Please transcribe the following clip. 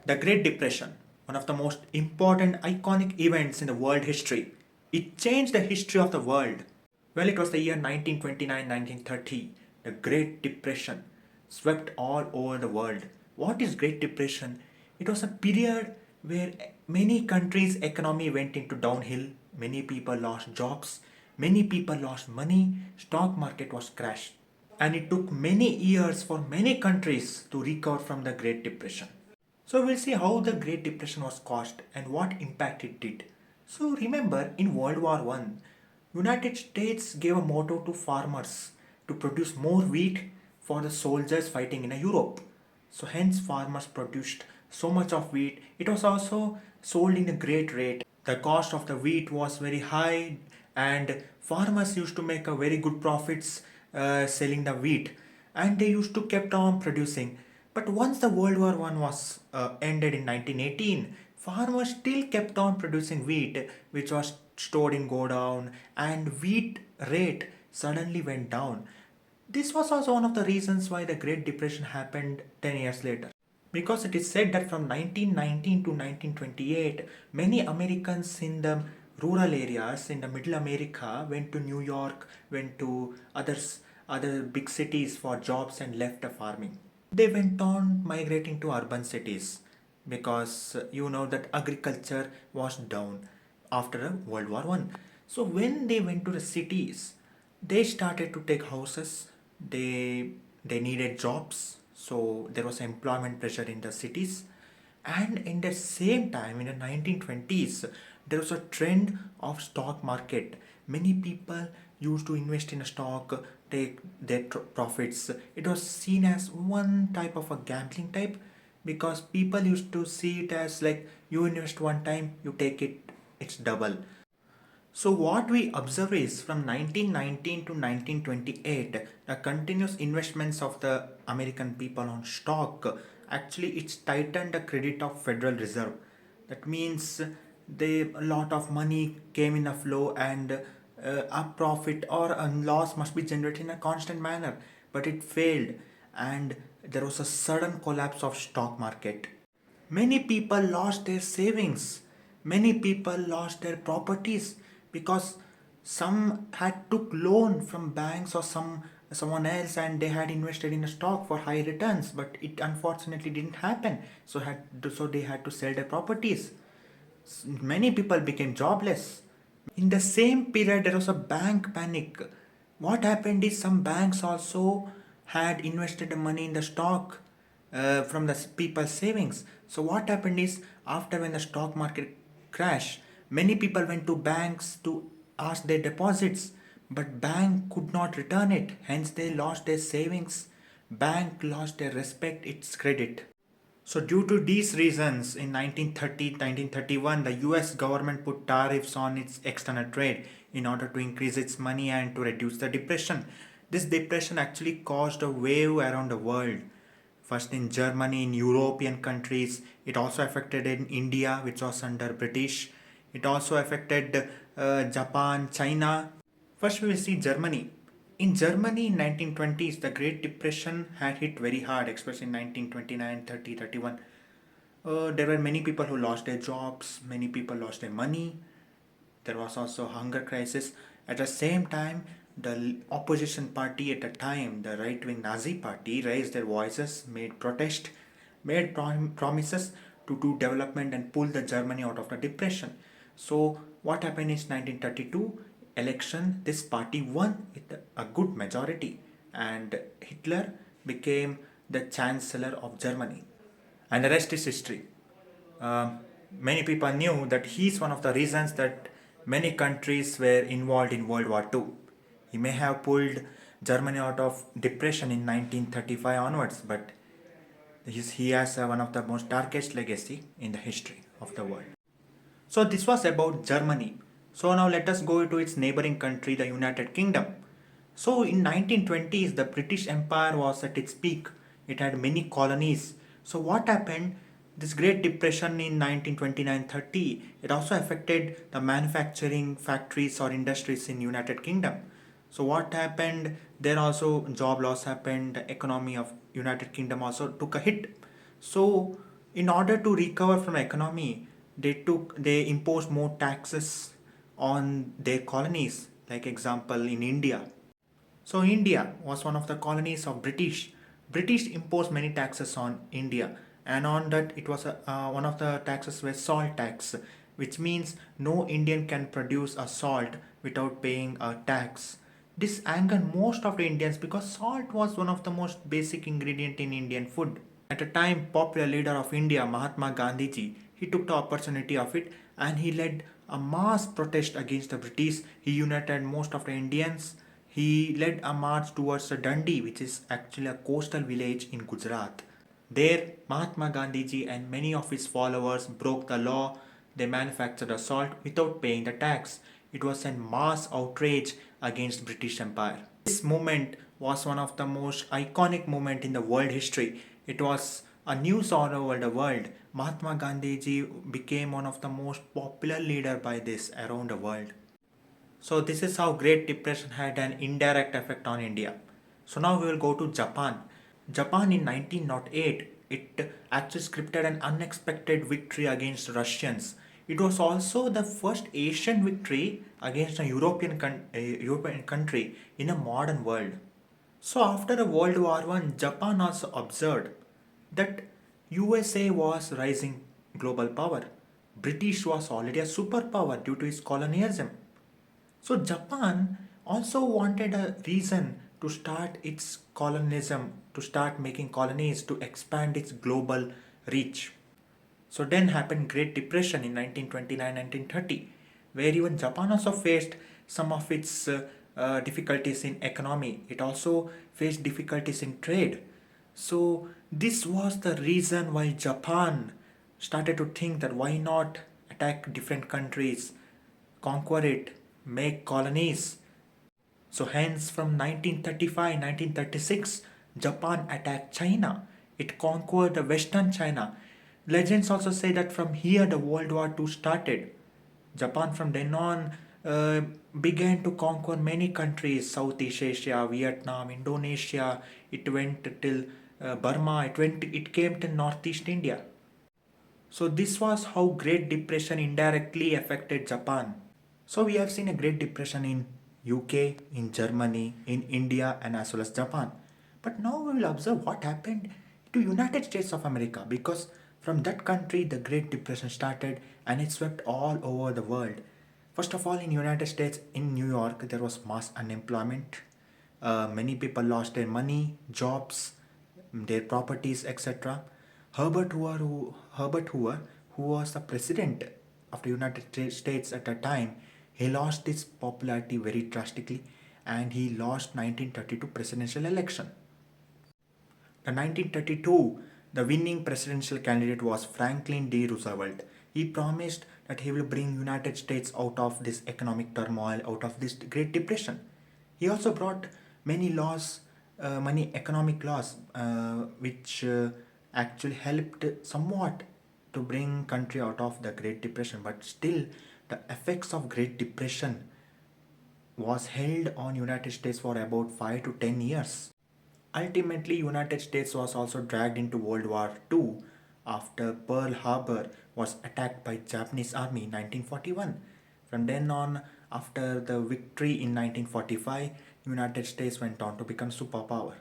The Great Depression, one of the most important iconic events in the world history. It changed the history of the world. Well, it was the year 1929 1930. The Great Depression swept all over the world. What is Great Depression? It was a period where many countries' economy went into downhill, many people lost jobs, many people lost money, stock market was crashed. And it took many years for many countries to recover from the Great Depression. So we'll see how the Great Depression was caused and what impact it did. So remember in World War One, United States gave a motto to farmers to produce more wheat for the soldiers fighting in Europe. So hence farmers produced so much of wheat. It was also sold in a great rate. The cost of the wheat was very high and farmers used to make a very good profits selling the wheat, and they used to kept on producing. But once the World War One was ended in 1918, farmers still kept on producing wheat, which was stored in godown, and wheat rate suddenly went down. This was also one of the reasons why the Great Depression happened 10 years later. Because it is said that from 1919 to 1928, many Americans in the rural areas in the middle America went to New York, went to other big cities for jobs and left the farming. They went on migrating to urban cities because you know that agriculture was down after World War One. So when they went to the cities, they started to take houses. They needed jobs, so there was employment pressure in the cities. And in the same time, in the 1920s, there was a trend of stock market. Many people used to invest in a stock, take their profits. It was seen as one type of a gambling type because people used to see it as like you invest one time, you take it, it's double. So what we observe is from 1919 to 1928, the continuous investments of the American people on stock, actually it's tightened the credit of Federal Reserve. That means a lot of money came in a flow, and a profit or a loss must be generated in a constant manner. But it failed, and there was a sudden collapse of stock market. Many people lost their savings. Many people lost their properties because some had took loan from banks or someone else, and they had invested in a stock for high returns, but it unfortunately didn't happen. So they had to sell their properties. Many people became jobless. In the same period, there was a bank panic. What happened is some banks also had invested the money in the stock from the people's savings. So what happened is after when the stock market crashed, many people went to banks to ask their deposits, but bank could not return it. Hence they lost their savings. Bank lost their respect, its credit. So, due to these reasons, in 1930 1931, the US government put tariffs on its external trade in order to increase its money and to reduce the depression. This depression actually caused a wave around the world. First in Germany, in European countries, it also affected in India, which was under British. It also affected Japan, China. First, we will see Germany. In Germany in 1920s, the Great Depression had hit very hard, especially in 1929, 30, 31. There were many people who lost their jobs, many people lost their money. There was also hunger crisis. At the same time, the opposition party at the time, the right-wing Nazi party, raised their voices, made protest, made promises to do development and pull the Germany out of the depression. So what happened is 1932 election, this party won with a good majority, and Hitler became the chancellor of Germany. And the rest is history. Um, Many people knew that he's one of the reasons that many countries were involved in World War II. He may have pulled Germany out of depression in 1935 onwards, but he has one of the most darkest legacy in the history of the world. So this was about Germany. So now let us go to its neighboring country, the United Kingdom. So in 1920s, the British Empire was at its peak. It had many colonies. So what happened? This Great Depression in 1929-30, it also affected the manufacturing factories or industries in United Kingdom. So what happened? There also job loss happened. The economy of United Kingdom also took a hit. So In order to recover from economy, they imposed more taxes on their colonies, like example in India. So India was one of the colonies of British. British imposed many taxes on India, and on that it was one of the taxes was salt tax, which means no Indian can produce a salt without paying a tax. This angered most of the Indians because salt was one of the most basic ingredient in Indian food. At a time, popular leader of India, Mahatma Gandhiji, he took the opportunity of it and he led a mass protest against the British. He united most of the Indians. He led a march towards Dundee, which is actually a coastal village in Gujarat. There, Mahatma Gandhiji and many of his followers broke the law. They manufactured the salt without paying the tax. It was a mass outrage against British Empire. This movement was one of the most iconic movement in the world history. It was a news all over the world. Mahatma Gandhiji became one of the most popular leader by this around the world. So this is how Great Depression had an indirect effect on India. So now we will go to Japan. Japan in 1908, it actually scripted an unexpected victory against Russians. It was also the first Asian victory against a European country in a modern world. So after the World War One, Japan also observed that USA was rising global power. British was already a superpower due to its colonialism. So Japan also wanted a reason to start its colonialism, to start making colonies, to expand its global reach. So then happened Great Depression in 1929-1930, where even Japan also faced some of its difficulties in economy. It also faced difficulties in trade. So this was the reason why Japan started to think that why not attack different countries, conquer it, make colonies. So hence from 1935-1936, Japan attacked China. It conquered the western China. Legends also say that from here the World War II started. Japan from then on uh, began to conquer many countries, Southeast Asia, Vietnam, Indonesia. It went till Burma. It came to Northeast India. So this was how Great Depression indirectly affected Japan. So we have seen a Great Depression in UK, in Germany, in India and as well as Japan. But now we will observe what happened to United States of America, because from that country the Great Depression started and it swept all over the world. First of all, in United States, in New York, there was mass unemployment. Many people lost their money, jobs, their properties, etc. Herbert Hoover, who was the president of the United States at the time, he lost his popularity very drastically and he lost 1932 presidential election. The 1932, the winning presidential candidate was Franklin D. Roosevelt. He promised that he will bring United States out of this economic turmoil, out of this Great Depression. He also brought many laws, many economic laws, which actually helped somewhat to bring country out of the Great Depression. But still, the effects of Great Depression was held on United States for about 5 to 10 years. Ultimately, United States was also dragged into World War II after Pearl Harbor was attacked by Japanese army in 1941. From then on, after the victory in 1945, United States went on to become superpower.